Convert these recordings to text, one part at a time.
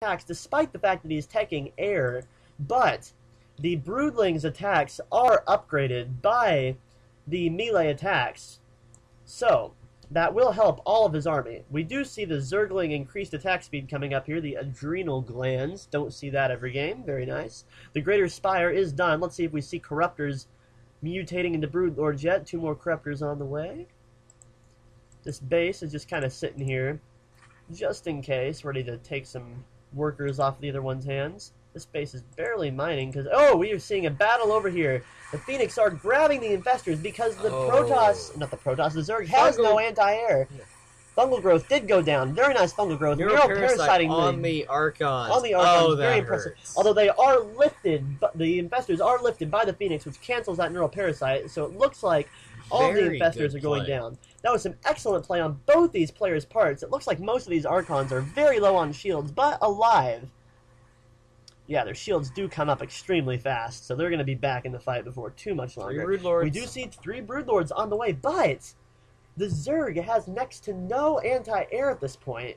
attacks, despite the fact that he's taking air, but the Broodling's attacks are upgraded by the melee attacks, so that will help all of his army. We do see the Zergling increased attack speed coming up here, the adrenal glands. Don't see that every game. Very nice. The Greater Spire is done. Let's see if we see Corruptors mutating into Broodlords yet. 2 more Corruptors on the way. This base is just kind of sitting here, just in case, ready to take some workers off the other one's hands. This base is barely mining because, oh, we are seeing a battle over here. The Phoenix are grabbing the Infestors because the Protoss, not the Protoss, the Zerg has no anti-air. Yeah. Fungal growth did go down. Very nice fungal growth. Neuroparasiting on the Archons. On the Archons, very impressive. Although they are lifted, but the Infestors are lifted by the Phoenix, which cancels that Neuroparasite, so it looks like all the Infestors are going down. That was some excellent play on both these players' parts. It looks like most of these Archons are very low on shields, but alive. Yeah, their shields do come up extremely fast, so they're going to be back in the fight before too much longer. 3 Broodlords. We do see 3 Broodlords on the way, but the Zerg has next to no anti-air at this point,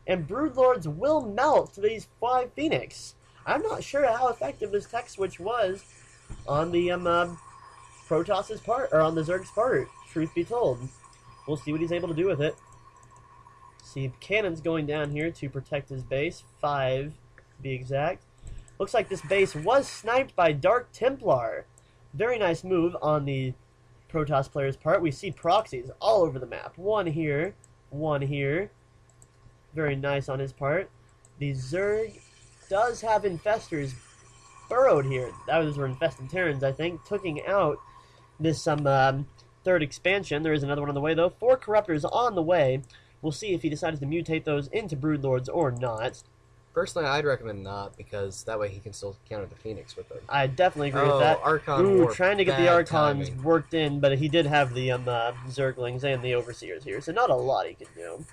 and Broodlords will melt to these 5 Phoenix. I'm not sure how effective this tech switch was on the Protoss's part, or on the Zerg's part, truth be told. We'll see what he's able to do with it. See, cannons going down here to protect his base, 5 to be exact. Looks like this base was sniped by Dark Templar. Very nice move on the Protoss player's part. We see proxies all over the map. 1 here, 1 here. Very nice on his part. The Zerg does have Infestors burrowed here. Those were infested Terrans, I think, taking out this 3rd expansion. There is another one on the way, though. 4 Corruptors on the way. We'll see if he decides to mutate those into Broodlords or not. Personally, I'd recommend not, because that way he can still counter the Phoenix with them. I definitely agree with that. Archon trying to get the Archons worked in, but he did have the Zerglings and the Overseers here, so not a lot he can do.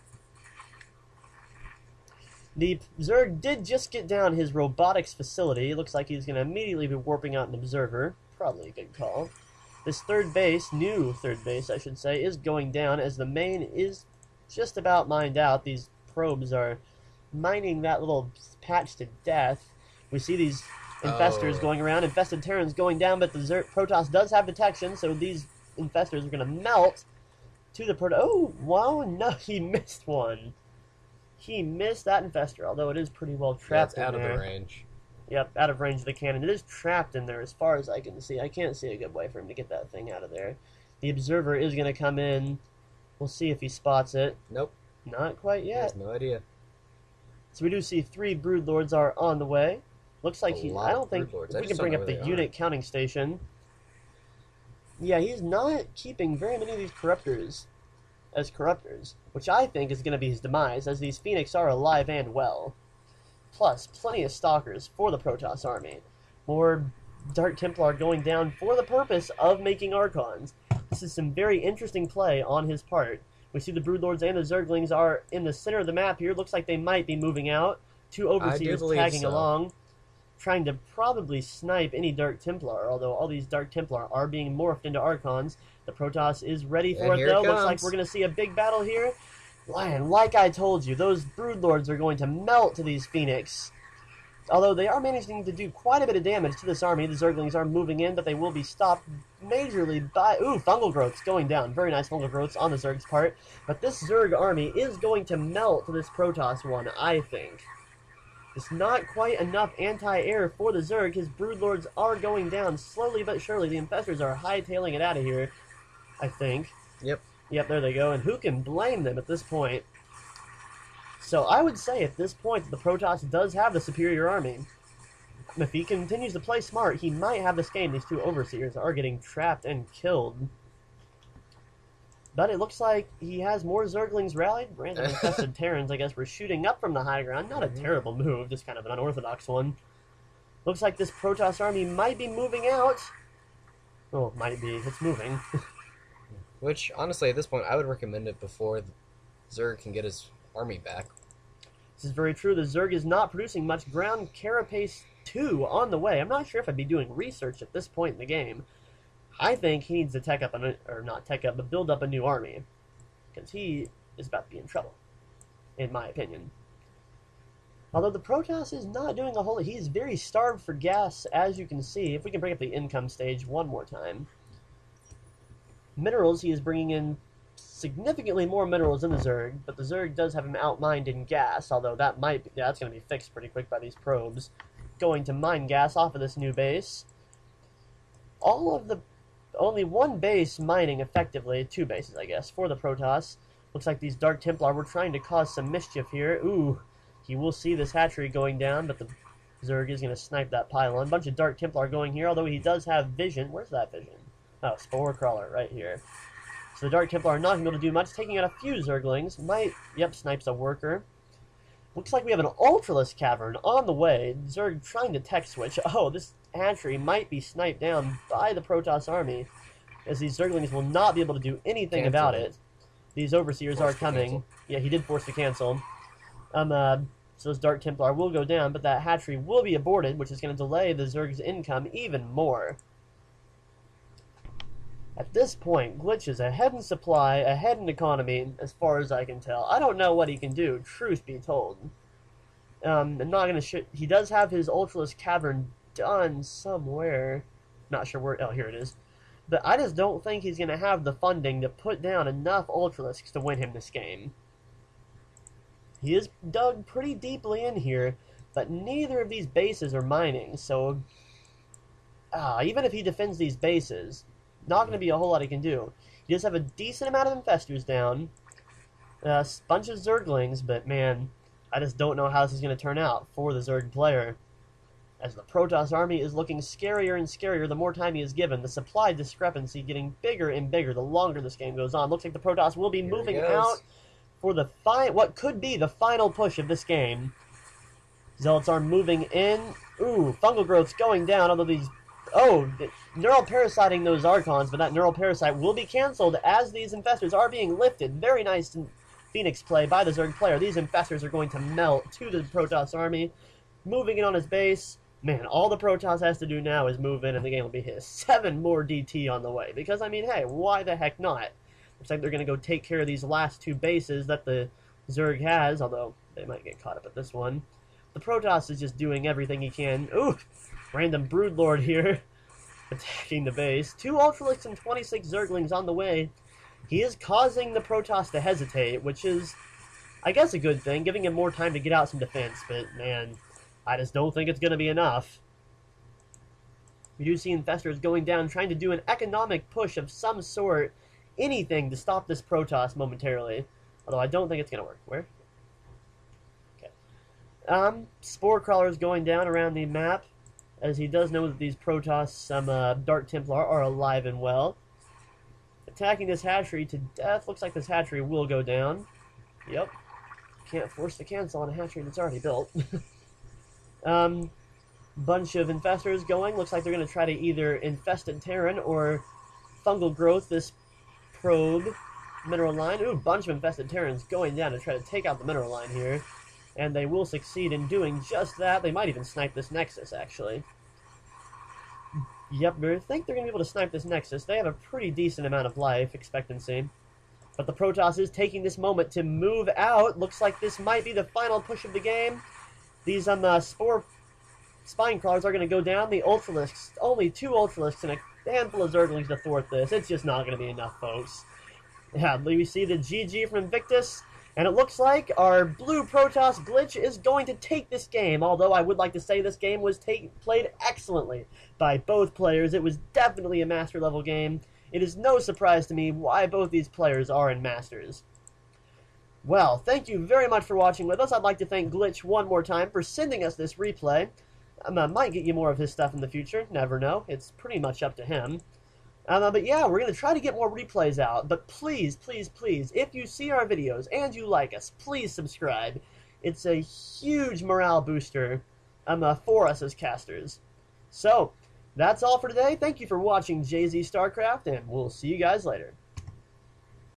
The Zerg did just get down his robotics facility. It looks like he's going to immediately be warping out an observer. Probably a good call. This 3rd base, new 3rd base I should say, is going down as the main is just about mined out. These probes are mining that little patch to death. We see these Infestors going around, infested Terrans going down, but the Protoss does have detection, so these Infestors are going to melt to the Protoss. Oh, wow, no, he missed one. He missed that Infestor, although it is pretty well trapped in there. Out of the range. Yep, out of range of the cannon. It is trapped in there as far as I can see. I can't see a good way for him to get that thing out of there. The Observer is going to come in. We'll see if he spots it. Nope. Not quite yet. He has no idea. So we do see 3 Broodlords are on the way. Looks like I don't think if we can bring up the unit counting station. Yeah, he's not keeping very many of these Corruptors as Corruptors, which I think is going to be his demise, as these Phoenix are alive and well. Plus, plenty of Stalkers for the Protoss army. More Dark Templar going down for the purpose of making Archons. This is some very interesting play on his part. We see the Broodlords and the Zerglings are in the center of the map here. Looks like they might be moving out. 2 Overseers tagging along, trying to probably snipe any Dark Templar, although all these Dark Templar are being morphed into Archons. The Protoss is ready for it, though. Looks like we're going to see a big battle here. And like I told you, those Broodlords are going to melt to these Phoenix. Although they are managing to do quite a bit of damage to this army. The Zerglings are moving in, but they will be stopped majorly by... Ooh, fungal growths going down. Very nice fungal growths on the Zerg's part. But this Zerg army is going to melt to this Protoss one, I think. It's not quite enough anti-air for the Zerg. His Broodlords are going down slowly but surely. The Infestors are hightailing it out of here, I think. Yep. Yep, there they go. And who can blame them at this point? So I would say at this point the Protoss does have the superior army. If he continues to play smart, he might have this game. These 2 Overseers are getting trapped and killed. But it looks like he has more Zerglings rallied. Random infested Terrans, I guess, were shooting up from the high ground. Not a terrible move, just kind of an unorthodox one. Looks like this Protoss army might be moving out. Oh, it might be. It's moving. Which, honestly, at this point, I would recommend it before the Zerg can get his army back. This is very true. The Zerg is not producing much ground. Carapace 2 on the way. I'm not sure if I'd be doing research at this point in the game. I think he needs to tech up, or not tech up, but build up a new army. Because he is about to be in trouble, in my opinion. Although the Protoss is not doing a whole lot. He's very starved for gas, as you can see. If we can bring up the income stage one more time. Minerals, he is bringing in significantly more minerals than the Zerg, but the Zerg does have him outmined in gas, although that might be, yeah, that's going to be fixed pretty quick by these probes. Going to mine gas off of this new base. Only one base mining effectively, 2 bases I guess, for the Protoss. Looks like these Dark Templar were trying to cause some mischief here. Ooh, he will see this hatchery going down, but the Zerg is going to snipe that pylon. Bunch of Dark Templar going here, although he does have vision. Where's that vision? Oh, Spore Crawler right here. So the Dark Templar are not going to be able to do much, taking out a few Zerglings. Yep, snipes a worker. Looks like we have an Ultralisk Cavern on the way. Zerg trying to tech switch. Oh, this hatchery might be sniped down by the Protoss army, as these Zerglings will not be able to do anything about it. These Overseers are coming. Yeah, he did force to cancel. So those Dark Templar will go down, but that hatchery will be aborted, which is going to delay the Zerg's income even more. At this point, Glitch is ahead in supply, ahead in economy, as far as I can tell. I don't know what he can do, truth be told. I'm not going to he does have his Ultralisk Cavern done somewhere. Not sure where. Oh, here it is. But I just don't think he's going to have the funding to put down enough Ultralisks to win him this game. He is dug pretty deeply in here, but neither of these bases are mining, so even if he defends these bases, not going to be a whole lot he can do. He does have a decent amount of Infestors down, a bunch of Zerglings, but man, I just don't know how this is going to turn out for the Zerg player. As the Protoss army is looking scarier and scarier the more time he is given, the supply discrepancy getting bigger and bigger the longer this game goes on. Looks like the Protoss will be moving out for the what could be the final push of this game. Zealots are moving in. Ooh, fungal growth's going down, although these... Oh, neural parasiting those Archons, but that neural parasite will be cancelled as these Infestors are being lifted. Very nice Phoenix play by the Zerg player. These Infestors are going to melt to the Protoss army. Moving in on his base. Man, all the Protoss has to do now is move in and the game will be his. 7 more DT on the way. Because, I mean, hey, why the heck not? Looks like they're going to go take care of these last 2 bases that the Zerg has, although they might get caught up at this one. The Protoss is just doing everything he can. Ooh, random Broodlord here, attacking the base. 2 Ultralisks and 26 Zerglings on the way. He is causing the Protoss to hesitate, which is, I guess, a good thing, giving him more time to get out some defense, but, man, I just don't think it's going to be enough. We do see Infestors going down, trying to do an economic push of some sort, anything to stop this Protoss momentarily. Although I don't think it's going to work. Where? Okay. Spore Crawlers going down around the map, as he does know that these Protoss, some Dark Templar, are alive and well. Attacking this hatchery to death. Looks like this hatchery will go down. Yep. Can't force the cancel on a hatchery that's already built. Bunch of Infestors going. Looks like they're going to try to either Infested Terran or Fungal Growth this probe mineral line. Ooh, bunch of Infested Terrans going down to try to take out the mineral line here. And they will succeed in doing just that. They might even snipe this Nexus, actually. Yep, I think they're going to be able to snipe this Nexus. They have a pretty decent amount of life expectancy. But the Protoss is taking this moment to move out. Looks like this might be the final push of the game. These Spore Spine Crawlers are going to go down. The Ultralisks, only 2 Ultralisks and a handful of Zerglings to thwart this. It's just not going to be enough, folks. Yeah, we see the GG from Invictus. And it looks like our blue Protoss Glitch is going to take this game, although I would like to say this game was played excellently by both players. It was definitely a Master level game. It is no surprise to me why both these players are in Masters. Well, thank you very much for watching with us. I'd like to thank Glitch one more time for sending us this replay. I might get you more of his stuff in the future. Never know. It's pretty much up to him. But yeah, we're going to try to get more replays out. But please, please, please, if you see our videos and you like us, please subscribe. It's a huge morale booster for us as casters. So, that's all for today. Thank you for watching JayZeeStarcraft, and we'll see you guys later.